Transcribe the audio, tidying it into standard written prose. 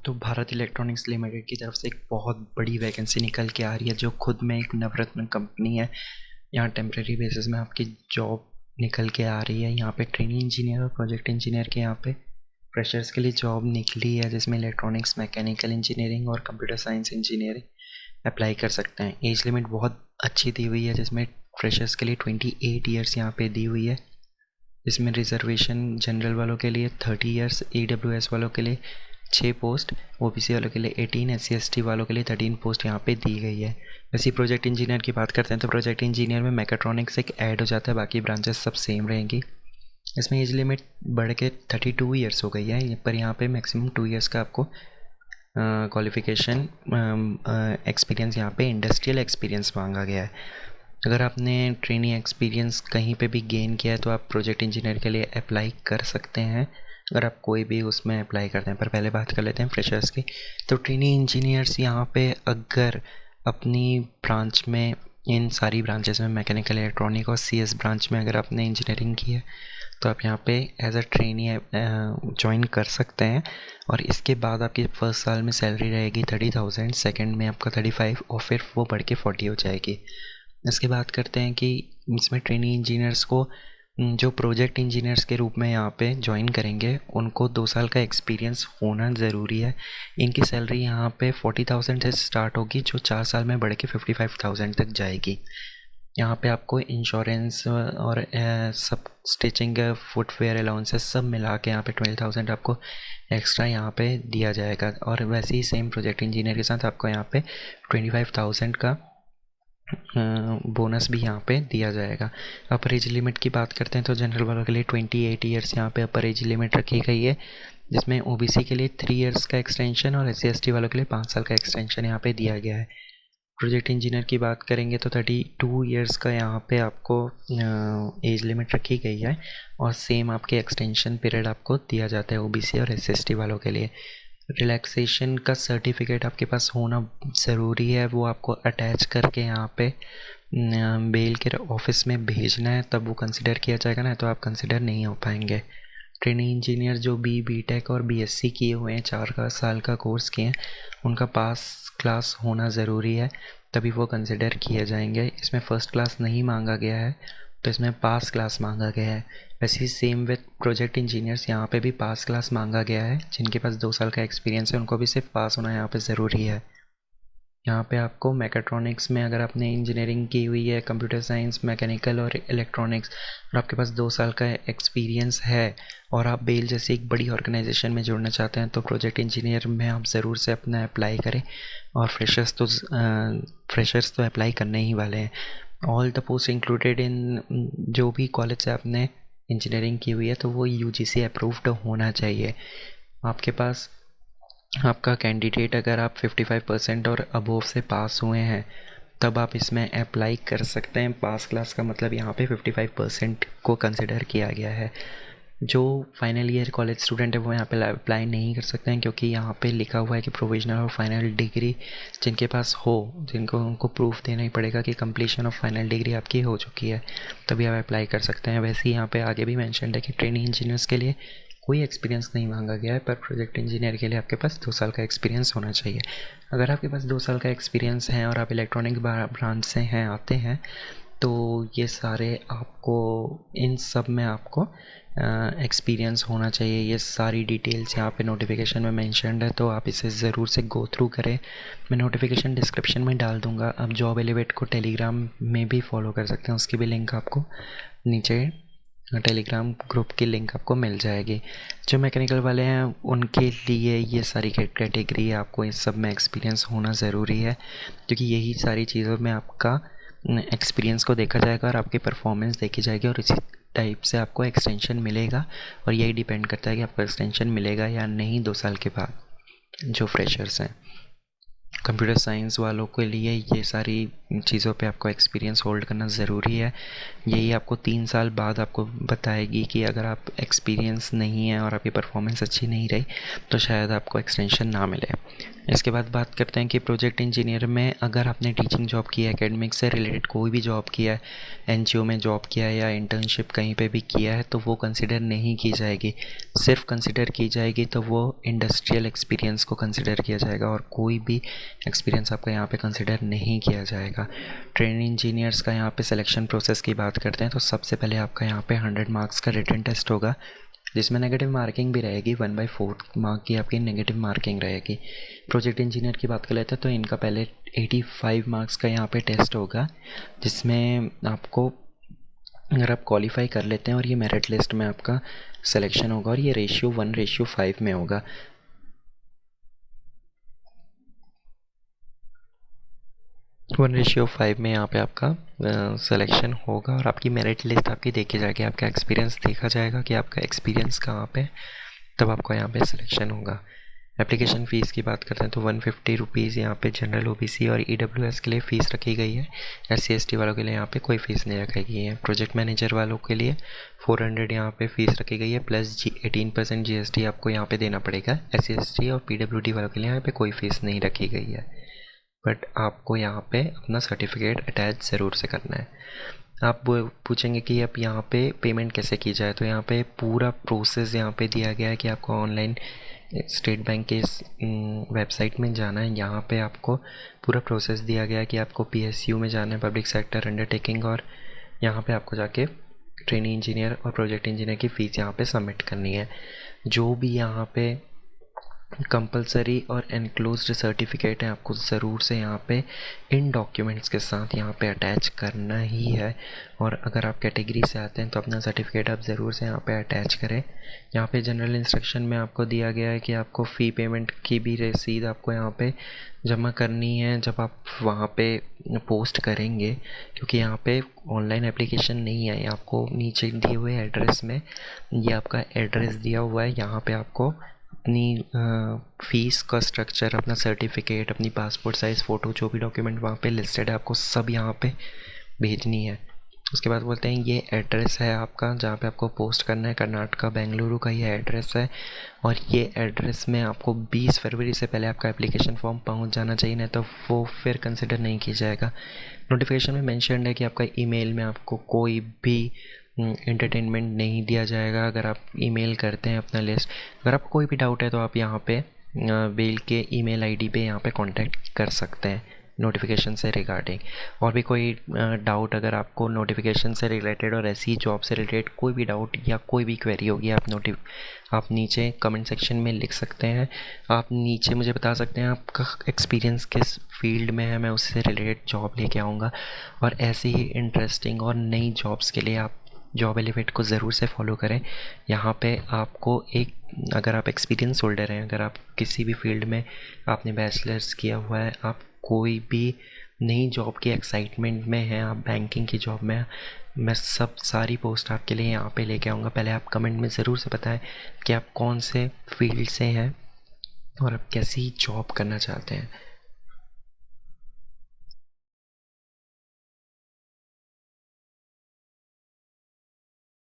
तो Bharat electronics limited की तरफ से एक बहुत बड़ी वैकेंसी निकल के आ रही है, जो खुद में एक नवरत्न कंपनी है। यहाँ टेम्प्रेरी बेसिस में आपकी जॉब निकल के आ रही है। यहाँ पे ट्रेनिंग इंजीनियर और प्रोजेक्ट इंजीनियर के यहाँ पे फ्रेशर्स के लिए जॉब निकली है, जिसमें इलेक्ट्रॉनिक्स, मैकेनिकल इंजीनियरिंग और कंप्यूटर साइंस इंजीनियरिंग अप्लाई कर सकते हैं। एज लिमिट बहुत अच्छी दी हुई है, जिसमें फ्रेशर्स के लिए 28 ईयर्स यहाँ पे दी हुई है। इसमें रिजर्वेशन जनरल वालों के लिए 30 ईयर्स, AWS वालों के लिए 6 पोस्ट, OBC वालों के लिए 18, SC/ST वालों के लिए 13 पोस्ट यहाँ पे दी गई है। वैसे प्रोजेक्ट इंजीनियर की बात करते हैं तो प्रोजेक्ट इंजीनियर में मैकेट्रॉनिक्स एक ऐड हो जाता है, बाकी ब्रांचेस सब सेम रहेंगी। इसमें एज लिमिट बढ़ के 32 ईयर्स हो गई है, पर यहाँ पे मैक्सिमम 2 ईयर्स का आपको क्वालिफिकेशन एक्सपीरियंस, यहाँ पे इंडस्ट्रियल एक्सपीरियंस मांगा गया है। अगर आपने ट्रेनिंग एक्सपीरियंस कहीं पे भी गेन किया है तो आप प्रोजेक्ट इंजीनियर के लिए अप्लाई कर सकते हैं, अगर आप कोई भी उसमें अप्लाई करते हैं। पर पहले बात कर लेते हैं फ्रेशर्स की। तो ट्रेनिंग इंजीनियर्स यहाँ पे अगर अपनी ब्रांच में, इन सारी ब्रांचेस में, मैकेनिकल, इलेक्ट्रॉनिक और CS ब्रांच में अगर आपने इंजीनियरिंग की है तो आप यहाँ पे एज अ ट्रेनी ज्वाइन कर सकते हैं। और इसके बाद आपकी फर्स्ट साल में सैलरी रहेगी 30,000, सेकेंड में आपका 35 और फिर वो बढ़ के 40 हो जाएगी। इसके बात करते हैं कि इसमें ट्रेनी इंजीनियर्स को जो प्रोजेक्ट इंजीनियर्स के रूप में यहाँ पे ज्वाइन करेंगे उनको 2 साल का एक्सपीरियंस होना ज़रूरी है। इनकी सैलरी यहाँ पे 40,000 से स्टार्ट होगी, जो 4 साल में बढ़ के 55,000 तक जाएगी। यहाँ पे आपको इंश्योरेंस और सब स्टिचिंग, फुटवेयर अलाउंसेस सब मिला के यहाँ पे 12,000 आपको एक्स्ट्रा यहाँ पे दिया जाएगा। और वैसे ही सेम प्रोजेक्ट इंजीनियर के साथ आपको यहाँ पे 25,000 का बोनस भी यहाँ पे दिया जाएगा। अपर एज लिमिट की बात करते हैं तो जनरल वालों के लिए 28 ईयर्स यहाँ पे अपर एज लिमिट रखी गई है, जिसमें OBC के लिए 3 ईयर्स का एक्सटेंशन और SC/ST वालों के लिए 5 साल का एक्सटेंशन यहाँ पे दिया गया है। प्रोजेक्ट इंजीनियर की बात करेंगे तो 32 ईयर्स का यहाँ पे आपको एज लिमिट रखी गई है, और सेम आपके एक्सटेंशन पीरियड आपको दिया जाता है OBC और SC/ST वालों के लिए। रिलैक्सेशन का सर्टिफिकेट आपके पास होना ज़रूरी है, वो आपको अटैच करके यहाँ पे बेल के ऑफिस में भेजना है, तब वो कंसिडर किया जाएगा, ना तो आप कंसिडर नहीं हो पाएंगे। ट्रेनिंग इंजीनियर जो BTech और BSc किए हुए हैं, 4 साल का कोर्स किए हैं, उनका पास क्लास होना ज़रूरी है, तभी वो कंसिडर किए जाएंगे। इसमें फ़र्स्ट क्लास नहीं मांगा गया है, तो इसमें पास क्लास मांगा गया है। वैसे ही सेम विद प्रोजेक्ट इंजीनियर्स, यहाँ पे भी पास क्लास मांगा गया है। जिनके पास 2 साल का एक्सपीरियंस है उनको भी सिर्फ पास होना यहाँ पे ज़रूरी है। यहाँ पे आपको मैकेट्रॉनिक्स में अगर आपने इंजीनियरिंग की हुई है, कंप्यूटर साइंस, मैकेनिकल और इलेक्ट्रॉनिक्स, और आपके पास 2 साल का एक्सपीरियंस है और आप बेल जैसे एक बड़ी ऑर्गेनाइजेशन में जुड़ना चाहते हैं, तो प्रोजेक्ट इंजीनियर में आप ज़रूर से अपना अप्लाई करें। और फ्रेशर्स तो अप्लाई करने ही वाले हैं। All the post included in, जो भी कॉलेज से आपने इंजीनियरिंग की हुई है तो वो UGC अप्रूव्ड होना चाहिए। आपके पास आपका कैंडिडेट, अगर आप 55% और अबोव से पास हुए हैं तब आप इसमें अप्लाई कर सकते हैं। पास क्लास का मतलब यहाँ पे 55% को कंसिडर किया गया है। जो फाइनल ईयर कॉलेज स्टूडेंट है वो यहाँ पे अप्लाई नहीं कर सकते हैं, क्योंकि यहाँ पे लिखा हुआ है कि प्रोविजनल और फाइनल डिग्री जिनके पास हो, जिनको उनको प्रूफ देना ही पड़ेगा कि कंप्लीशन ऑफ फाइनल डिग्री आपकी हो चुकी है, तभी आप अप्लाई कर सकते हैं। वैसे ही यहाँ पे आगे भी मेंशन है कि ट्रेनिंग इंजीनियर्स के लिए कोई एक्सपीरियंस नहीं मांगा गया है, पर प्रोजेक्ट इंजीनियर के लिए आपके पास 2 साल का एक्सपीरियंस होना चाहिए। अगर आपके पास 2 साल का एक्सपीरियंस है और आप इलेक्ट्रॉनिक ब्रांच से हैं, आते हैं, तो ये सारे आपको, इन सब में आपको एक्सपीरियंस होना चाहिए। ये सारी डिटेल्स यहाँ पे नोटिफिकेशन में मेंशन्ड है, तो आप इसे ज़रूर से गो थ्रू करें। मैं नोटिफिकेशन डिस्क्रिप्शन में डाल दूँगा। आप जॉब एलिवेट को टेलीग्राम में भी फॉलो कर सकते हैं, उसकी भी लिंक आपको नीचे टेलीग्राम ग्रुप की लिंक आपको मिल जाएगी। जो मैकेनिकल वाले हैं उनके लिए ये सारी कैटेगरी है, आपको इस सब में एक्सपीरियंस होना ज़रूरी है, क्योंकि यही सारी चीज़ों में आपका एक्सपीरियंस को देखा जाएगा और आपकी परफॉर्मेंस देखी जाएगी, और इसी टाइप से आपको एक्सटेंशन मिलेगा। और यही डिपेंड करता है कि आपको एक्सटेंशन मिलेगा या नहीं 2 साल के बाद, जो फ्रेशर्स हैं। कंप्यूटर साइंस वालों के लिए ये सारी चीज़ों पे आपको एक्सपीरियंस होल्ड करना ज़रूरी है। यही आपको 3 साल बाद आपको बताएगी कि अगर आप एक्सपीरियंस नहीं है और आपकी परफॉर्मेंस अच्छी नहीं रही तो शायद आपको एक्सटेंशन ना मिले। इसके बाद बात करते हैं कि प्रोजेक्ट इंजीनियर में अगर आपने टीचिंग जॉब की है, एकेडमिक से रिलेटेड कोई भी जॉब किया है, एनजीओ में जॉब किया है या इंटर्नशिप कहीं पे भी किया है तो वो कंसिडर नहीं की जाएगी। सिर्फ कंसिडर की जाएगी तो वो इंडस्ट्रियल एक्सपीरियंस को कंसिडर किया जाएगा और कोई भी एक्सपीरियंस आपका यहाँ पे कंसिडर नहीं किया जाएगा। ट्रेनिंग इंजीनियर्स का यहाँ पे सिलेक्शन प्रोसेस की बात करते हैं तो सबसे पहले आपका यहाँ पे 100 मार्क्स का रिटन टेस्ट होगा, जिसमें नेगेटिव मार्किंग भी रहेगी। 1/4 मार्क की आपकी नेगेटिव मार्किंग रहेगी। प्रोजेक्ट इंजीनियर की बात कर लेते हैं तो इनका पहले 85 मार्क्स का यहाँ पे टेस्ट होगा, जिसमें आपको अगर आप क्वालिफाई कर लेते हैं और ये मेरिट लिस्ट में आपका सिलेक्शन होगा और ये रेशियो 1:5 में होगा। 1:5 में यहाँ पे आपका सिलेक्शन होगा और आपकी मेरिट लिस्ट आपकी देखी जाएगी, आपका एक्सपीरियंस देखा जाएगा कि आपका एक्सपीरियंस कहाँ पे, तब आपका यहाँ पे सिलेक्शन होगा। एप्लीकेशन फ़ीस की बात करते हैं तो 150 रुपीज़ यहाँ पे जनरल ओबीसी और ईडब्ल्यूएस के लिए फ़ीस रखी गई है। एससी एसटी वालों के लिए यहाँ पे कोई फ़ीस नहीं रखी गई है। प्रोजेक्ट मैनेजर वालों के लिए 400 यहाँ पे फ़ीस रखी गई है, प्लस 18% जीएसटी आपको यहाँ पे देना पड़ेगा। एससी एसटी और पीडब्ल्यूडी वालों के लिए यहाँ पे कोई फ़ीस नहीं रखी गई है, बट आपको यहाँ पे अपना सर्टिफिकेट अटैच ज़रूर से करना है। आप वो पूछेंगे कि अब यहाँ पे पेमेंट कैसे की जाए, तो यहाँ पे पूरा प्रोसेस यहाँ पे दिया गया है कि आपको ऑनलाइन स्टेट बैंक के इस वेबसाइट में जाना है। यहाँ पे आपको पूरा प्रोसेस दिया गया है कि आपको पीएसयू में जाना है, पब्लिक सेक्टर अंडरटेकिंग, और यहाँ पे आपको जाके ट्रेनिंग इंजीनियर और प्रोजेक्ट इंजीनियर की फ़ीस यहाँ पे सबमिट करनी है। जो भी यहाँ पे कंपलसरी और एनक्लोज्ड सर्टिफिकेट है आपको ज़रूर से यहाँ पे इन डॉक्यूमेंट्स के साथ यहाँ पे अटैच करना ही है। और अगर आप कैटेगरी से आते हैं तो अपना सर्टिफिकेट आप ज़रूर से यहाँ पे अटैच करें। यहाँ पे जनरल इंस्ट्रक्शन में आपको दिया गया है कि आपको फ़ी पेमेंट की भी रसीद आपको यहाँ पे जमा करनी है जब आप वहाँ पे पोस्ट करेंगे, क्योंकि यहाँ पे ऑनलाइन एप्लीकेशन नहीं है। आपको नीचे दिए हुए एड्रेस में ये आपका एड्रेस दिया हुआ है, यहाँ पे आपको अपनी फ़ीस का स्ट्रक्चर, अपना सर्टिफिकेट, अपनी पासपोर्ट साइज़ फ़ोटो, जो भी डॉक्यूमेंट वहाँ पे लिस्टेड है आपको सब यहाँ पे भेजनी है। उसके बाद बोलते हैं ये एड्रेस है आपका जहाँ पे आपको पोस्ट करना है, कर्नाटका बेंगलुरु का ये एड्रेस है। और ये एड्रेस में आपको 20 फरवरी से पहले आपका एप्लीकेशन फॉर्म पहुँच जाना चाहिए, नहीं तो वो फिर कंसिडर नहीं किया जाएगा। नोटिफिकेशन में मेंशन्ड है कि आपका ईमेल में आपको कोई भी एंटरटेनमेंट नहीं दिया जाएगा। अगर आप ईमेल करते हैं अपना लिस्ट, अगर आपको कोई भी डाउट है तो आप यहाँ पे बेल के ईमेल आईडी पे यहाँ पे कांटेक्ट कर सकते हैं नोटिफिकेशन से रिगार्डिंग। और भी कोई डाउट अगर आपको नोटिफिकेशन से रिलेटेड और ऐसी जॉब से रिलेटेड कोई भी डाउट या कोई भी क्वेरी होगी, आप नीचे कमेंट सेक्शन में लिख सकते हैं। आप नीचे मुझे बता सकते हैं आपका एक्सपीरियंस किस फील्ड में है, मैं उससे रिलेटेड जॉब लेके आऊँगा। और ऐसी ही इंटरेस्टिंग और नई जॉब्स के लिए आप जॉब एलिवेट को ज़रूर से फॉलो करें। यहाँ पे आपको एक, अगर आप एक्सपीरियंस होल्डर हैं, अगर आप किसी भी फील्ड में आपने बैचलर्स किया हुआ है, आप कोई भी नई जॉब की एक्साइटमेंट में हैं, आप बैंकिंग की जॉब में, मैं सब सारी पोस्ट आपके लिए यहाँ पे लेके आऊँगा। पहले आप कमेंट में ज़रूर से बताएं कि आप कौन से फील्ड से हैं और आप कैसी जॉब करना चाहते हैं।